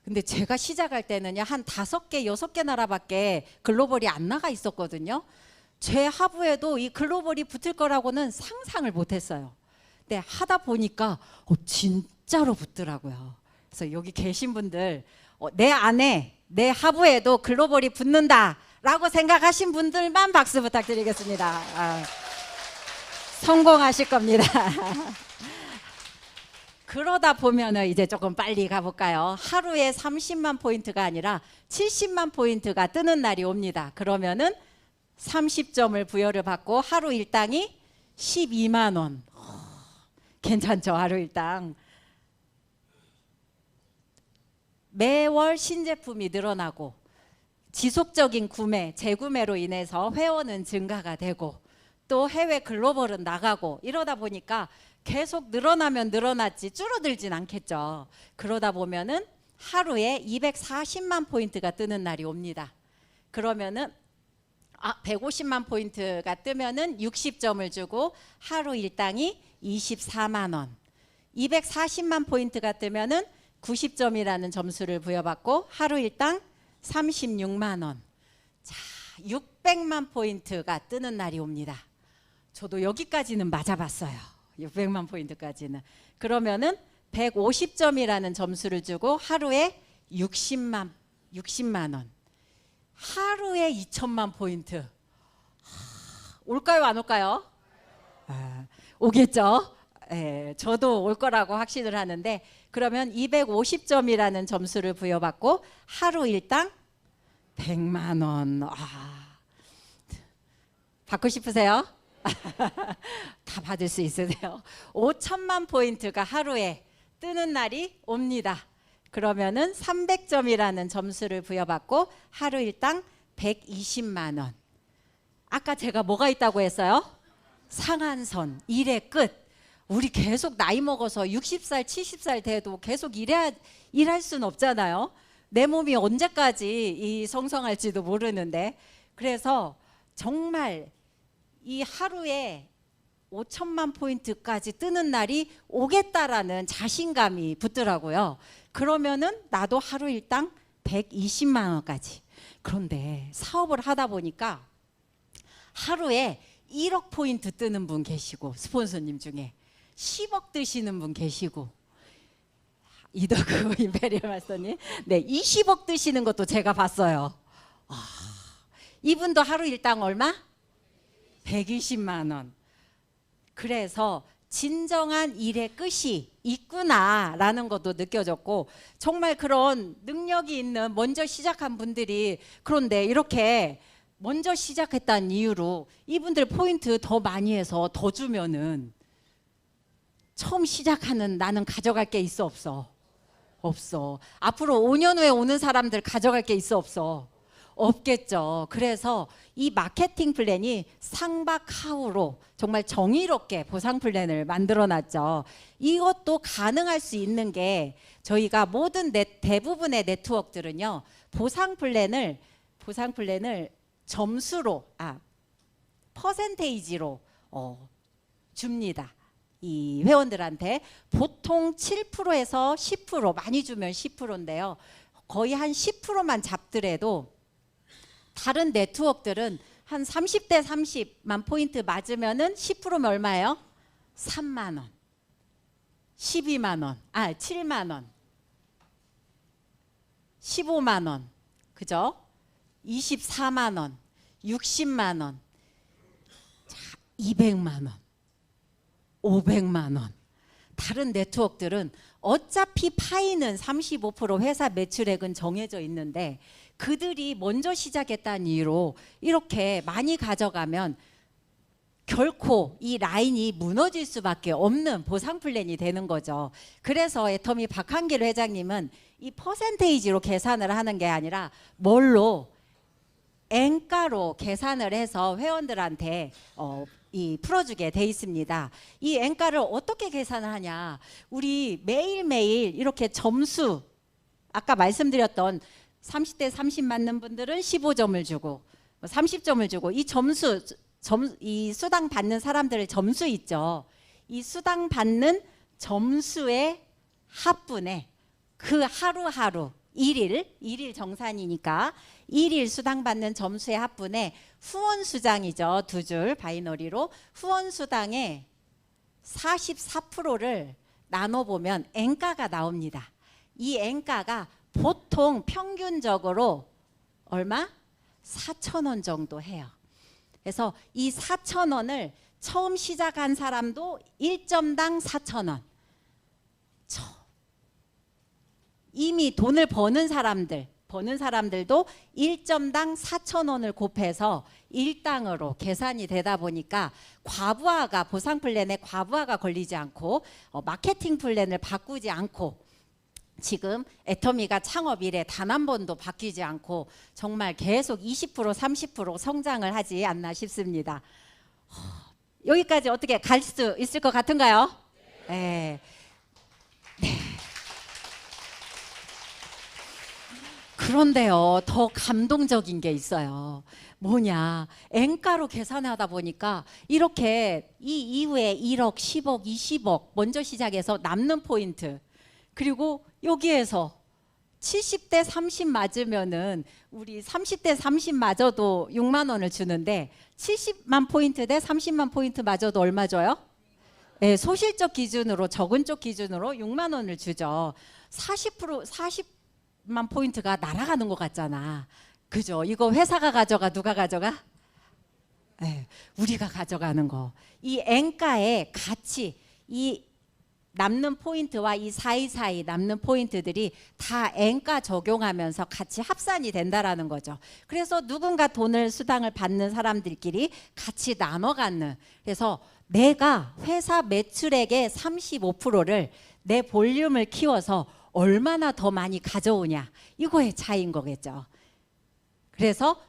근데 제가 시작할 때는요, 한 5개, 6개 나라밖에 글로벌이 안 나가 있었거든요. 제 하부에도 이 글로벌이 붙을 거라고는 상상을 못했어요. 근데 하다 보니까 진짜로 붙더라고요. 그래서 여기 계신 분들, 내 안에, 내 하부에도 글로벌이 붙는다라고 생각하신 분들만 박수 부탁드리겠습니다. 성공하실 겁니다. 그러다 보면은 이제 조금 빨리 가볼까요? 하루에 30만 포인트가 아니라 70만 포인트가 뜨는 날이 옵니다. 그러면은 30점을 부여를 받고 하루 일당이 12만 원. 괜찮죠? 하루 일당. 매월 신제품이 늘어나고 지속적인 구매, 재구매로 인해서 회원은 증가가 되고 또 해외 글로벌은 나가고 이러다 보니까 계속 늘어나면 늘어났지 줄어들진 않겠죠. 그러다 보면은 하루에 240만 포인트가 뜨는 날이 옵니다. 그러면은 150만 포인트가 뜨면은 60점을 주고 하루 일당이 24만 원. 240만 포인트가 뜨면은 90점이라는 점수를 부여받고 하루 일당 36만 원. 자, 600만 포인트가 뜨는 날이 옵니다. 저도 여기까지는 맞아봤어요. 600만 포인트까지는. 그러면은 150점이라는 점수를 주고 하루에 60만 원. 하루에 2천만 포인트. 올까요, 안 올까요? 오겠죠. 저도 올 거라고 확신을 하는데, 그러면 250점이라는 점수를 부여받고 하루 일당 100만 원. 받고 싶으세요? 다 받을 수 있으세요? 5천만 포인트가 하루에 뜨는 날이 옵니다. 그러면은 300점이라는 점수를 부여받고 하루 일당 120만 원. 아까 제가 뭐가 있다고 했어요? 상한선, 일의 끝. 우리 계속 나이 먹어서 60살, 70살 돼도 계속 일할 수는 없잖아요. 내 몸이 언제까지 이 성성할지도 모르는데. 그래서 정말 이 하루에 5천만 포인트까지 뜨는 날이 오겠다라는 자신감이 붙더라고요. 그러면은 나도 하루 일당 120만 원까지. 그런데 사업을 하다 보니까 하루에 1억 포인트 뜨는 분 계시고, 스폰서님 중에 10억 뜨시는 분 계시고, 이더그 임페리얼 마스터님, 네, 20억 뜨시는 것도 제가 봤어요. 이분도 하루 일당 얼마? 120만 원. 그래서 진정한 일의 끝이 있구나라는 것도 느껴졌고, 정말 그런 능력이 있는 먼저 시작한 분들이, 그런데 이렇게 먼저 시작했다는 이유로 이분들 포인트 더 많이 해서 더 주면은 처음 시작하는 나는 가져갈 게 있어 없어? 없어. 앞으로 5년 후에 오는 사람들 가져갈 게 있어 없어? 없겠죠. 그래서 이 마케팅 플랜이 상박하우로 정말 정의롭게 보상 플랜을 만들어 놨죠. 이것도 가능할 수 있는 게, 저희가 모든 대부분의 네트워크들은요, 보상 플랜을 점수로, 퍼센테이지로 줍니다. 이 회원들한테 보통 7%에서 10%, 많이 주면 10%인데요. 거의 한 10%만 잡더라도 다른 네트워크들은 한 30대 30만 포인트 맞으면은 10%면 얼마예요? 3만 원, 12만 원, 7만 원, 15만 원, 그죠? 24만 원, 60만 원, 200만 원, 500만 원. 다른 네트워크들은 어차피 파이는 35% 회사 매출액은 정해져 있는데, 그들이 먼저 시작했다는 이유로 이렇게 많이 가져가면 결코 이 라인이 무너질 수밖에 없는 보상 플랜이 되는 거죠. 그래서 애터미 박한길 회장님은 이 퍼센테이지로 계산을 하는 게 아니라 뭘로? N가로 계산을 해서 회원들한테 이 풀어주게 돼 있습니다. 이 N가를 어떻게 계산을 하냐? 우리 매일매일 이렇게 점수, 아까 말씀드렸던 30대 30 맞는 분들은 15점을 주고 30점을 주고, 이 점수, 이 수당 받는 사람들의 점수 있죠. 이 수당 받는 점수의 합분에 그 하루하루 일일 정산이니까 일일 수당 받는 점수의 합분에 후원 수당이죠. 두 줄 바이너리로 후원 수당의 44%를 나눠보면 N가가 나옵니다. 이 N가가 보통 평균적으로 얼마? 4,000원 정도 해요. 그래서 이 4,000원을 처음 시작한 사람도 1점당 4,000원. 이미 돈을 버는 사람들도 1점당 4,000원을 곱해서 일당으로 계산이 되다 보니까 과부하가, 보상 플랜에 과부하가 걸리지 않고 마케팅 플랜을 바꾸지 않고 지금 애터미가 창업 이래 단 한 번도 바뀌지 않고 정말 계속 20% 30% 성장을 하지 않나 싶습니다. 여기까지 어떻게 갈 수 있을 것 같은가요? 네. 그런데요, 더 감동적인 게 있어요. 뭐냐, N가로 계산하다 보니까 이렇게 이 이후에 1억, 10억, 20억 먼저 시작해서 남는 포인트, 그리고 여기에서 70대 30 맞으면은 우리 30대 30 맞아도 6만 원을 주는데 70만 포인트 대 30만 포인트 맞아도 얼마 줘요? 네, 소실적 기준으로, 적은 쪽 기준으로 6만 원을 주죠. 40만 포인트가 날아가는 것 같잖아. 그죠? 이거 회사가 가져가, 누가 가져가? 네, 우리가 가져가는 거. 이 N가의 가치, 이 남는 포인트와 이 사이사이 남는 포인트들이 다 N가 적용하면서 같이 합산이 된다라는 거죠. 그래서 누군가 돈을, 수당을 받는 사람들끼리 같이 나눠 갖는, 그래서 내가 회사 매출액의 35%를 내 볼륨을 키워서 얼마나 더 많이 가져오냐, 이거의 차이인 거겠죠. 그래서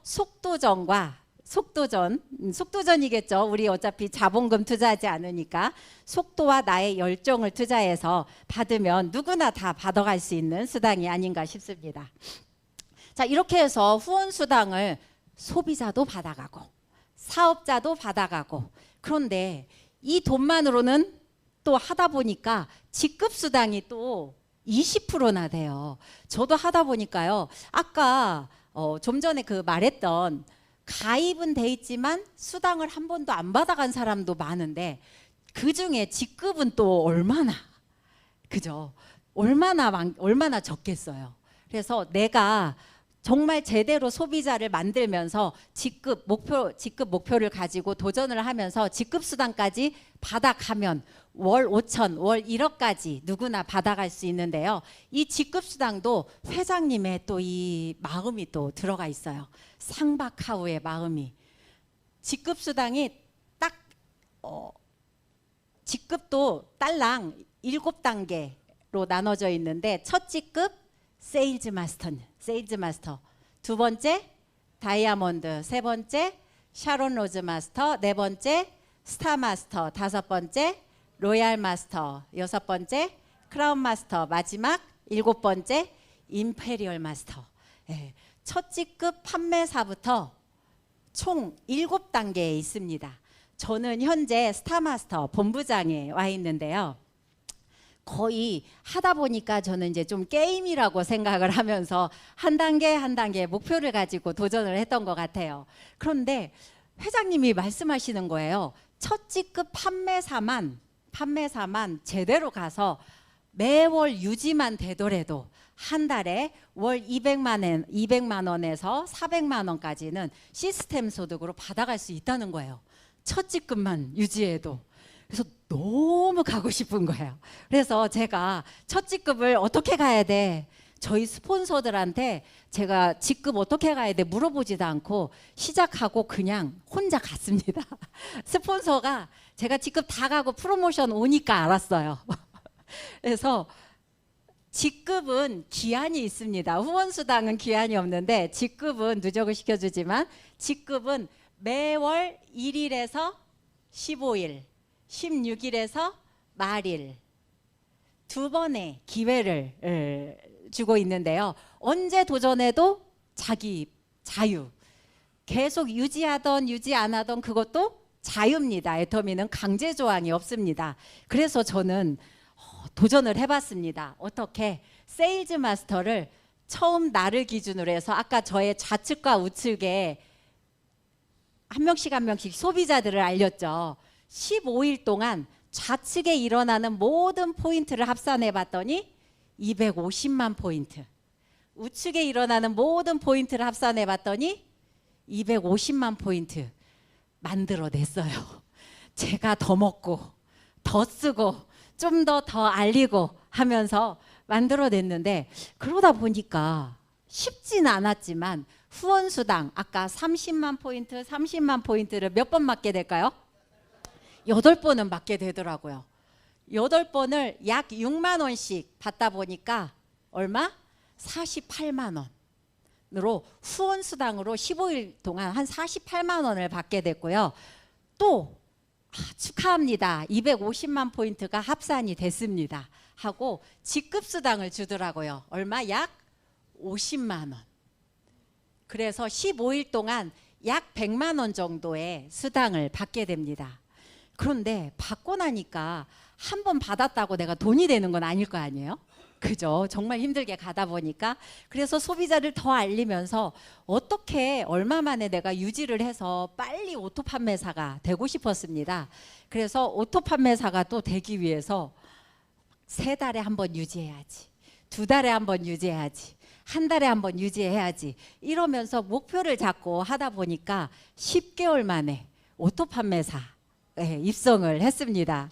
속도전이겠죠. 우리 어차피 자본금 투자하지 않으니까 속도와 나의 열정을 투자해서 받으면 누구나 다 받아갈 수 있는 수당이 아닌가 싶습니다. 자, 이렇게 해서 후원 수당을 소비자도 받아가고 사업자도 받아가고, 그런데 이 돈만으로는 또 하다 보니까 직급 수당이 또 20%나 돼요. 저도 하다 보니까요, 아까 좀 전에 그 말했던 가입은 돼 있지만 수당을 한 번도 안 받아간 사람도 많은데 그 중에 직급은 또 얼마나, 그죠? 얼마나 적겠어요. 그래서 내가 정말 제대로 소비자를 만들면서 직급 목표를 가지고 도전을 하면서 직급 수당까지 받아가면 월 5천, 월 1억까지 누구나 받아갈 수 있는데요. 이 직급 수당도 회장님의 또 이 마음이 또 들어가 있어요. 상박하우의 마음이. 직급 수당이 딱 직급도 딸랑 7단계로 나눠져 있는데, 첫 직급 세일즈 마스터, 두 번째 다이아몬드, 세 번째 샤론 로즈 마스터, 네 번째 스타 마스터, 다섯 번째 로얄 마스터, 여섯 번째 크라운 마스터, 마지막 일곱 번째 임페리얼 마스터. 예, 첫 직급 판매사부터 총 7단계에 있습니다. 저는 현재 스타 마스터 본부장에 와 있는데요. 거의 하다 보니까 저는 이제 좀 게임이라고 생각을 하면서 한 단계 한 단계 목표를 가지고 도전을 했던 것 같아요. 그런데 회장님이 말씀하시는 거예요. 첫 직급 판매사만 제대로 가서 매월 유지만 되더라도 한 달에 월 200만 원에서 400만 원까지는 시스템 소득으로 받아갈 수 있다는 거예요. 첫 직급만 유지해도. 그래서 너무 가고 싶은 거예요. 그래서 제가 첫 직급을 어떻게 가야 돼? 저희 스폰서들한테 제가 직급 어떻게 가야 돼 물어보지도 않고 시작하고 그냥 혼자 갔습니다. 스폰서가 제가 직급 다 가고 프로모션 오니까 알았어요. 그래서 직급은 기한이 있습니다. 후원수당은 기한이 없는데 직급은 누적을 시켜주지만 직급은 매월 1일에서 15일, 16일에서 말일 두 번의 기회를 주고 있는데요. 언제 도전해도 자기 자유. 계속 유지하던 유지 안 하던 그것도 자유입니다. 애터미는 강제 조항이 없습니다. 그래서 저는 도전을 해봤습니다. 어떻게? 세일즈 마스터를 처음 나를 기준으로 해서 아까 저의 좌측과 우측에 한 명씩 한 명씩 소비자들을 알렸죠. 15일 동안 좌측에 일어나는 모든 포인트를 합산해 봤더니 250만 포인트. 우측에 일어나는 모든 포인트를 합산해 봤더니 250만 포인트 만들어냈어요. 제가 더 먹고 더 쓰고 좀 더 알리고 하면서 만들어냈는데 그러다 보니까 쉽지는 않았지만 후원수당 아까 30만 포인트, 30만 포인트를 몇 번 받게 될까요? 8번은 받게 되더라고요. 8번을 약 6만 원씩 받다 보니까 얼마? 48만 원으로 후원수당으로 15일 동안 한 48만 원을 받게 됐고요. 또 축하합니다. 250만 포인트가 합산이 됐습니다. 하고 직급수당을 주더라고요. 얼마? 약 50만 원. 그래서 15일 동안 약 100만 원 정도의 수당을 받게 됩니다. 그런데 받고 나니까 한 번 받았다고 내가 돈이 되는 건 아닐 거 아니에요? 그죠? 정말 힘들게 가다 보니까 그래서 소비자를 더 알리면서 어떻게 얼마 만에 내가 유지를 해서 빨리 오토 판매사가 되고 싶었습니다. 그래서 오토 판매사가 또 되기 위해서 3달에 한 번 유지해야지, 2달에 한 번 유지해야지, 한 달에 한 번 유지해야지 이러면서 목표를 잡고 하다 보니까 10개월 만에 오토 판매사에 입성을 했습니다.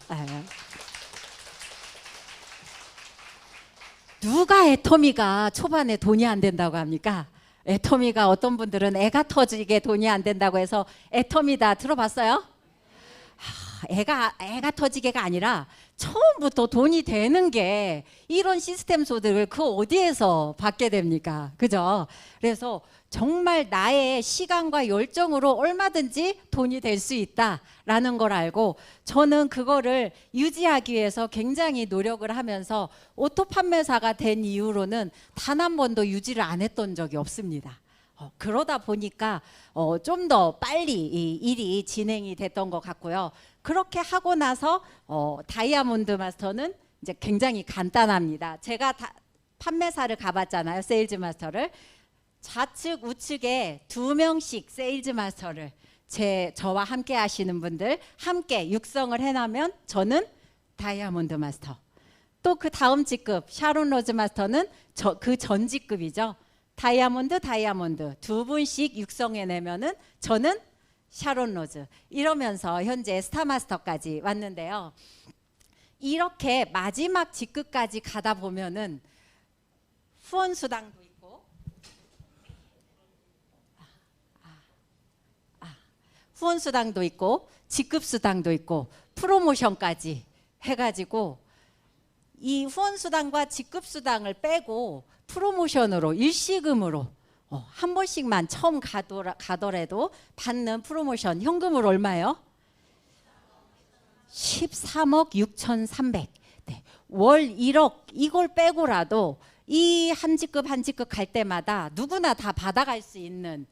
누가 애터미가 초반에 돈이 안 된다고 합니까? 애터미가 어떤 분들은 애가 터지게 돈이 안 된다고 해서 애터미다 들어봤어요? 애가 터지게가 아니라 처음부터 돈이 되는 게 이런 시스템 소득을 그 어디에서 받게 됩니까? 그죠? 그래서 정말 나의 시간과 열정으로 얼마든지 돈이 될 수 있다라는 걸 알고 저는 그거를 유지하기 위해서 굉장히 노력을 하면서 오토 판매사가 된 이후로는 단 한 번도 유지를 안 했던 적이 없습니다. 그러다 보니까 좀 더 빨리 이 일이 진행이 됐던 것 같고요. 그렇게 하고 나서 다이아몬드 마스터는 이제 굉장히 간단합니다. 제가 판매사를 가봤잖아요. 세일즈 마스터를. 좌측 우측에 2명씩 세일즈 마스터를 저와 함께 하시는 분들 함께 육성을 해나면 저는 다이아몬드 마스터. 또 그 다음 직급 샤론 로즈 마스터는 그 전 직급이죠. 다이아몬드 2분씩 육성해내면은 저는 샤론 로즈 이러면서 현재 스타마스터까지 왔는데요. 이렇게 마지막 직급까지 가다 보면은 후원수당도 있고 후원수당도 있고 직급수당도 있고 프로모션까지 해가지고 이 후원수당과 직급수당을 빼고 프로모션으로 일시금으로 한 번씩만 처음 가더라도 받는 프로모션 현금으로 얼마예요? 13억 6,300. 네. 월 1억 이걸 빼고라도 이 한 직급 한 직급 갈 때마다 누구나 다 받아갈 수 있는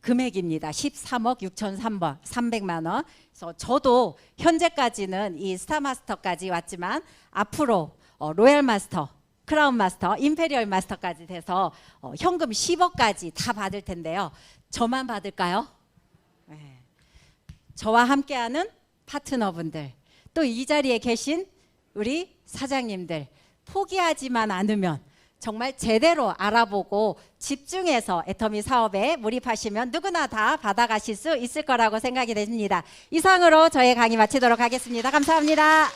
금액입니다. 13억 6,300만 원. 그래서 저도 현재까지는 이 스타마스터까지 왔지만 앞으로 로얄 마스터, 크라운 마스터, 임페리얼 마스터까지 돼서 현금 10억까지 다 받을 텐데요. 저만 받을까요? 네. 저와 함께하는 파트너분들, 또 이 자리에 계신 우리 사장님들 포기하지만 않으면 정말 제대로 알아보고 집중해서 애터미 사업에 몰입하시면 누구나 다 받아가실 수 있을 거라고 생각이 됩니다. 이상으로 저의 강의 마치도록 하겠습니다. 감사합니다.